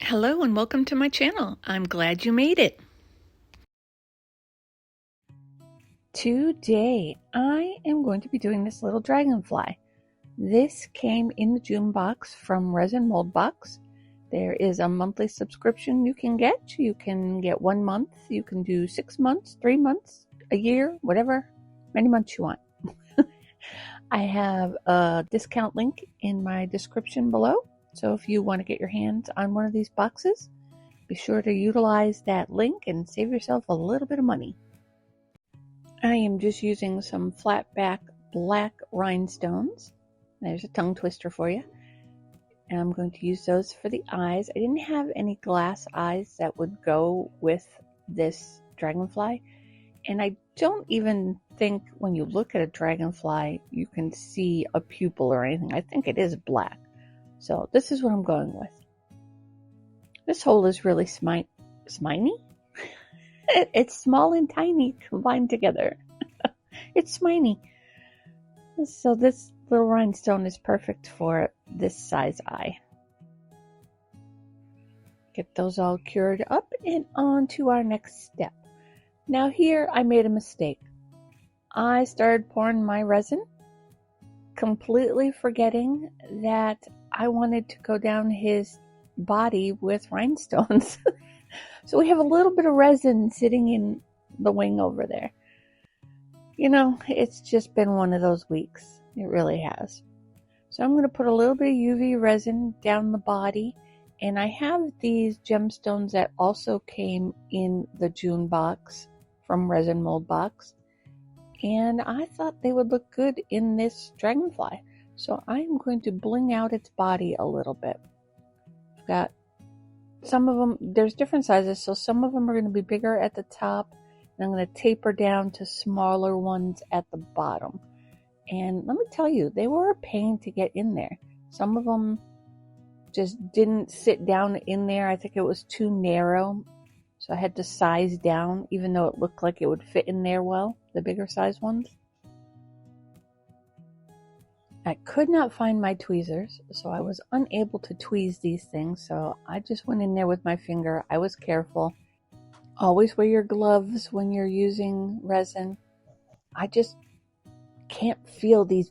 Hello and welcome to my channel. I'm glad you made it. Today I am going to be doing this little dragonfly. This came in the June box from Resin Mold Box. There is a monthly subscription you can get. You can get 1 month, you can do 6 months, 3 months, a year, whatever, many months you want. I have a discount link in my description below. So if you want to get your hands on one of these boxes, be sure to utilize that link and save yourself a little bit of money. I am just using some flat back black rhinestones. There's a tongue twister for you. And I'm going to use those for the eyes. I didn't have any glass eyes that would go with this dragonfly. And I don't even think when you look at a dragonfly, you can see a pupil or anything. I think it is black. So this is what I'm going with. This hole is really sminy. It's small and tiny combined together. It's sminy. So this little rhinestone is perfect for this size eye. Get those all cured up and on to our next step. Now here I made a mistake. I started pouring my resin, completely forgetting that I wanted to go down his body with rhinestones. So we have a little bit of resin sitting in the wing over there. You know, it's just been one of those weeks. It really has. So I'm going to put a little bit of UV resin down the body. And I have these gemstones that also came in the June box from Resin Mold Box. And I thought they would look good in this dragonfly. So I'm going to bling out its body a little bit. I've got some of them, there's different sizes, so some of them are going to be bigger at the top, and I'm going to taper down to smaller ones at the bottom. And let me tell you, they were a pain to get in there. Some of them just didn't sit down in there. I think it was too narrow, so I had to size down, even though it looked like it would fit in there well, the bigger size ones. I could not find my tweezers, so I was unable to tweeze these things, so I just went in there with my finger. I was careful. Always wear your gloves when you're using resin. I just can't feel these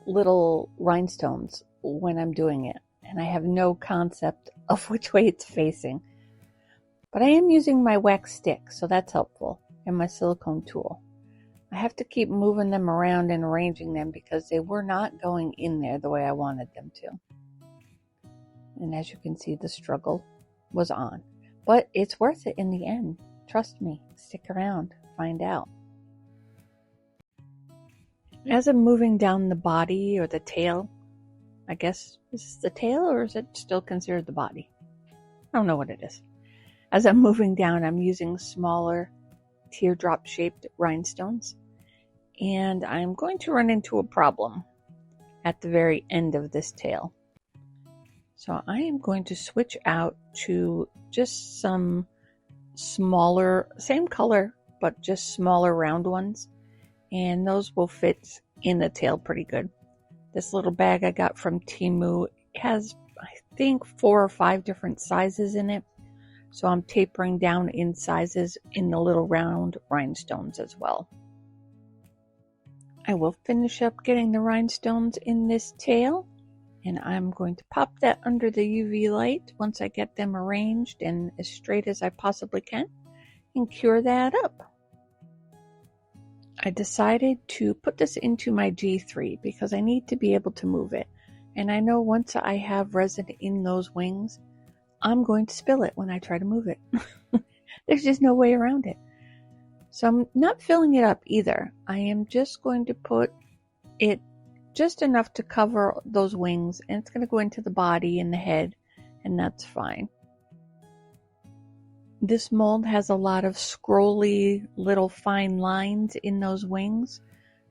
little rhinestones when I'm doing it, and I have no concept of which way it's facing. But I am using my wax stick, so that's helpful, and my silicone tool. I have to keep moving them around and arranging them because they were not going in there the way I wanted them to. And as you can see, the struggle was on. But it's worth it in the end. Trust me. Stick around. Find out. As I'm moving down the body or the tail, I guess, is this the tail or is it still considered the body? I don't know what it is. As I'm moving down, I'm using smaller teardrop-shaped rhinestones. And I'm going to run into a problem at the very end of this tail. So I am going to switch out to just some smaller, same color, but just smaller round ones. And those will fit in the tail pretty good. This little bag I got from Temu has, I think, 4 or 5 different sizes in it. So I'm tapering down in sizes in the little round rhinestones as well. I will finish up getting the rhinestones in this tail, and I'm going to pop that under the UV light once I get them arranged and as straight as I possibly can, and cure that up. I decided to put this into my G3 because I need to be able to move it, and I know once I have resin in those wings, I'm going to spill it when I try to move it. There's just no way around it. So I'm not filling it up either. I am just going to put it just enough to cover those wings, and it's going to go into the body and the head, and that's fine. This mold has a lot of scrolly little fine lines in those wings,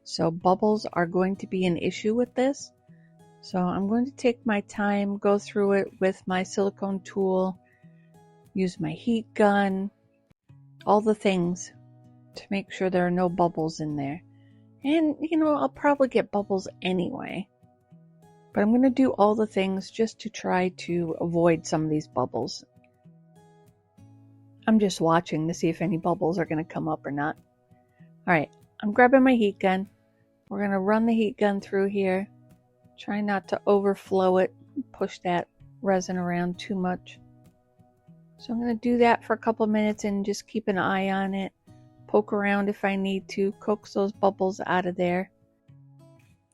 so bubbles are going to be an issue with this. So I'm going to take my time, go through it with my silicone tool, use my heat gun, all the things to make sure there are no bubbles in there. And, you know, I'll probably get bubbles anyway. But I'm going to do all the things just to try to avoid some of these bubbles. I'm just watching to see if any bubbles are going to come up or not. Alright, I'm grabbing my heat gun. We're going to run the heat gun through here. Try not to overflow it, push that resin around too much. So I'm going to do that for a couple of minutes and just keep an eye on it. Poke around if I need to, coax those bubbles out of there.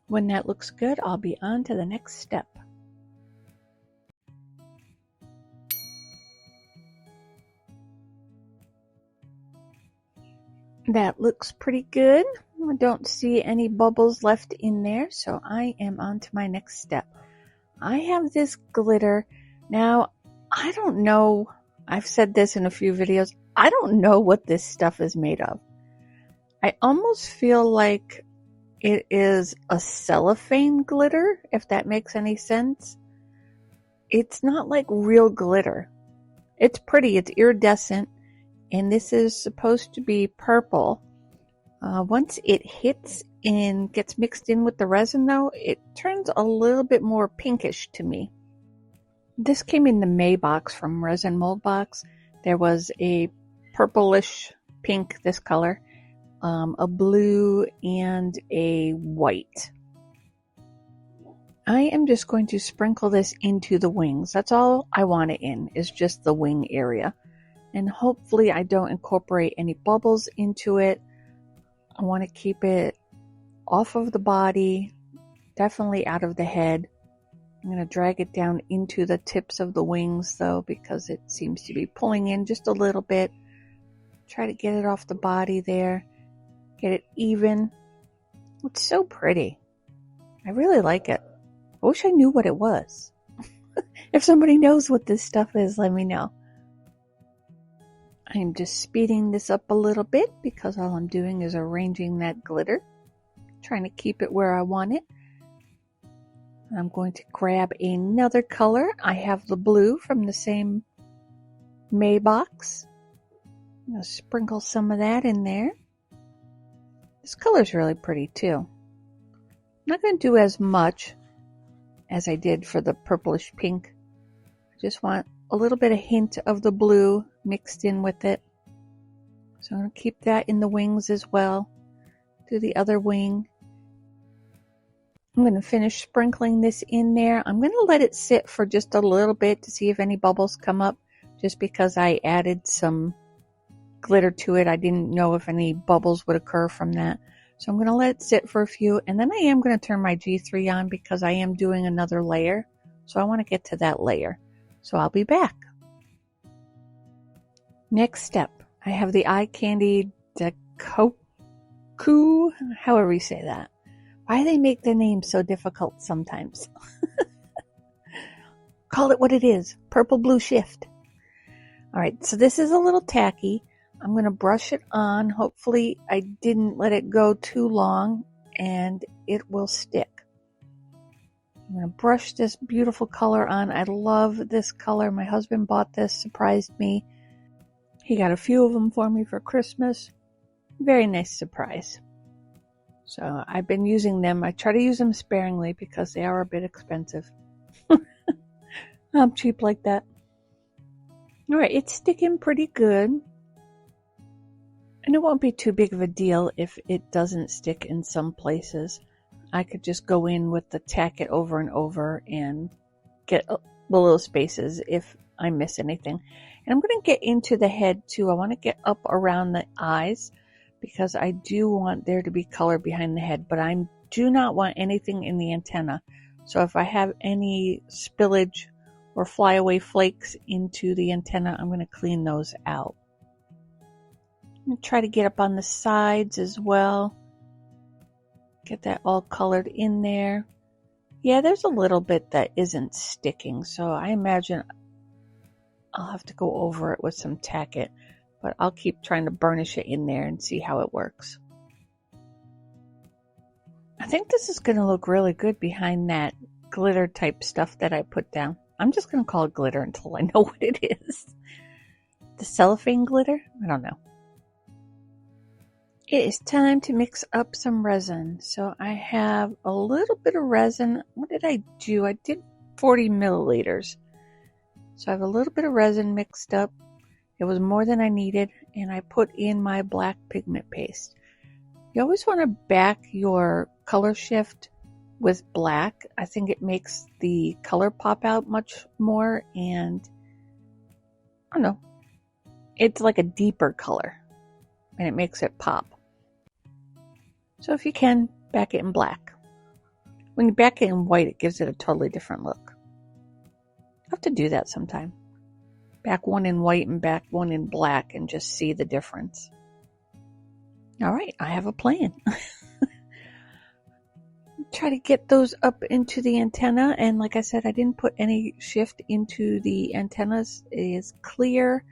When that looks good, I'll be on to the next step. That looks pretty good. I don't see any bubbles left in there, so I am on to my next step. I have this glitter. Now, I don't know, I've said this in a few videos, I don't know what this stuff is made of. I almost feel like it is a cellophane glitter, if that makes any sense. It's not like real glitter. It's pretty, it's iridescent, and this is supposed to be purple. Once it hits and gets mixed in with the resin though, it turns a little bit more pinkish to me. This came in the May box from Resin Mold Box. There was a purplish pink, this color, a blue, and a white. I am just going to sprinkle this into the wings. That's all I want it in, is just the wing area. And hopefully I don't incorporate any bubbles into it. I want to keep it off of the body, definitely out of the head. I'm going to drag it down into the tips of the wings though, because it seems to be pulling in just a little bit. Try to get it off the body there. Get it even. It's so pretty. I really like it. I wish I knew what it was. If somebody knows what this stuff is, let me know. I'm just speeding this up a little bit because all I'm doing is arranging that glitter. Trying to keep it where I want it. I'm going to grab another color. I have the blue from the same May box. I'm going to sprinkle some of that in there. This color's really pretty too. I'm not going to do as much as I did for the purplish pink. I just want a little bit of hint of the blue mixed in with it. So I'm going to keep that in the wings as well. Do the other wing. I'm going to finish sprinkling this in there. I'm going to let it sit for just a little bit to see if any bubbles come up, just because I added some glitter to it. I didn't know if any bubbles would occur from that. So I'm going to let it sit for a few, and then I am going to turn my G3 on because I am doing another layer. So I want to get to that layer. So I'll be back. Next step, I have the eye candy Decoku, however you say that. Why do they make their names so difficult sometimes? Call it what it is. Purple blue shift. Alright, so this is a little tacky. I'm going to brush it on. Hopefully I didn't let it go too long and it will stick. I'm going to brush this beautiful color on. I love this color. My husband bought this, surprised me. He got a few of them for me for Christmas. Very nice surprise. So I've been using them. I try to use them sparingly because they are a bit expensive. I'm cheap like that. Alright, it's sticking pretty good. And it won't be too big of a deal if it doesn't stick in some places. I could just go in with the tack it over and over and get the little spaces if I miss anything. And I'm going to get into the head too. I want to get up around the eyes because I do want there to be color behind the head, but I do not want anything in the antenna. So if I have any spillage or flyaway flakes into the antenna, I'm going to clean those out. I'm going to try to get up on the sides as well. Get that all colored in there. Yeah, there's a little bit that isn't sticking, so I imagine I'll have to go over it with some tack it, but I'll keep trying to burnish it in there and see how it works. I think this is going to look really good behind that glitter type stuff that I put down. I'm just going to call it glitter until I know what it is. The cellophane glitter? I don't know. It is time to mix up some resin. So I have a little bit of resin. What did I do? I did 40 milliliters. So I have a little bit of resin mixed up. It was more than I needed, and I put in my black pigment paste. You always want to back your color shift with black. I think it makes the color pop out much more, and I don't know, it's like a deeper color and it makes it pop. So if you can, back it in black. When you back it in white, it gives it a totally different look. I have to do that sometime. Back one in white and back one in black and just see the difference. All right, I have a plan. Try to get those up into the antenna, and like I said, I didn't put any shift into the antennas. It is clear,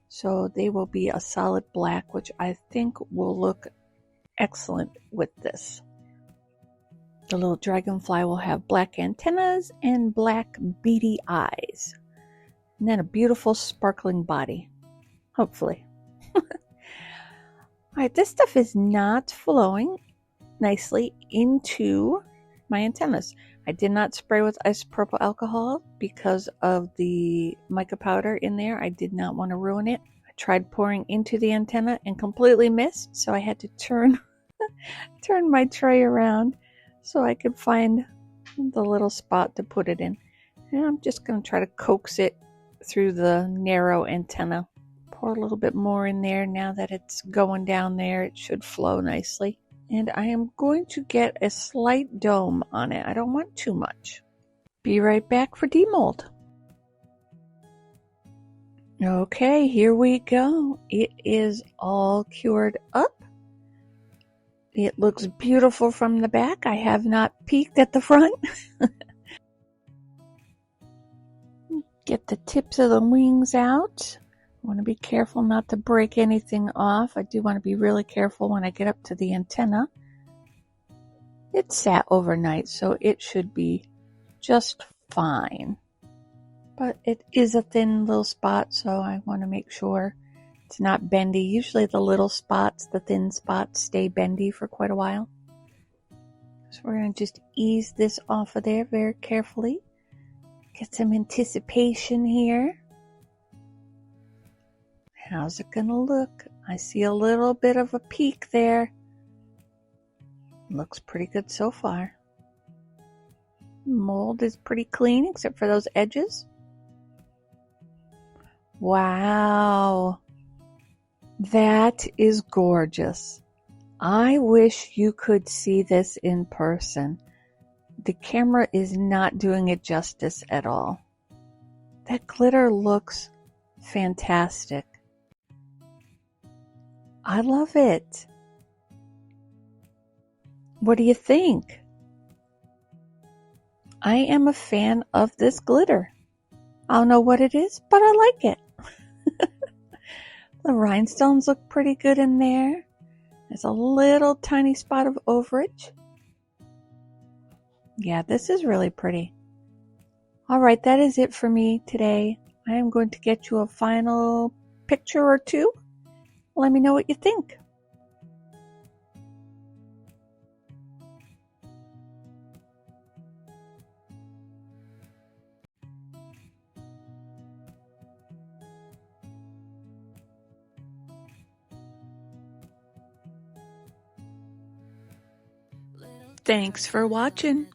so they will be a solid black, which I think will look excellent with this. The little dragonfly will have black antennas and black beady eyes, and then a beautiful sparkling body, hopefully. Alright, this stuff is not flowing nicely into my antennas. I did not spray with isopropyl alcohol because of the mica powder in there. I did not want to ruin it. I tried pouring into the antenna and completely missed, so I had to turn my tray around so I could find the little spot to put it in. And I'm just going to try to coax it through the narrow antenna. Pour a little bit more in there. Now that it's going down there, it should flow nicely. And I am going to get a slight dome on it. I don't want too much. Be right back for demold. Okay, here we go. It is all cured up. It looks beautiful from the back. I have not peeked at the front. Get the tips of the wings out. I want to be careful not to break anything off. I do want to be really careful when I get up to the antenna. It sat overnight, so it should be just fine. But it is a thin little spot, so I want to make sure it's not bendy. Usually the little spots, the thin spots, stay bendy for quite a while. So we're going to just ease this off of there very carefully. Get some anticipation here. How's it gonna look? I see a little bit of a peak there. Looks pretty good so far. Mold is pretty clean except for those edges. Wow. That is gorgeous. I wish you could see this in person. The camera is not doing it justice at all. That glitter looks fantastic. I love it. What do you think? I am a fan of this glitter. I don't know what it is, but I like it. The rhinestones look pretty good in there. There's a little tiny spot of overage. Yeah, this is really pretty. Alright, that is it for me today. I am going to get you a final picture or two. Let me know what you think. Thanks for watching.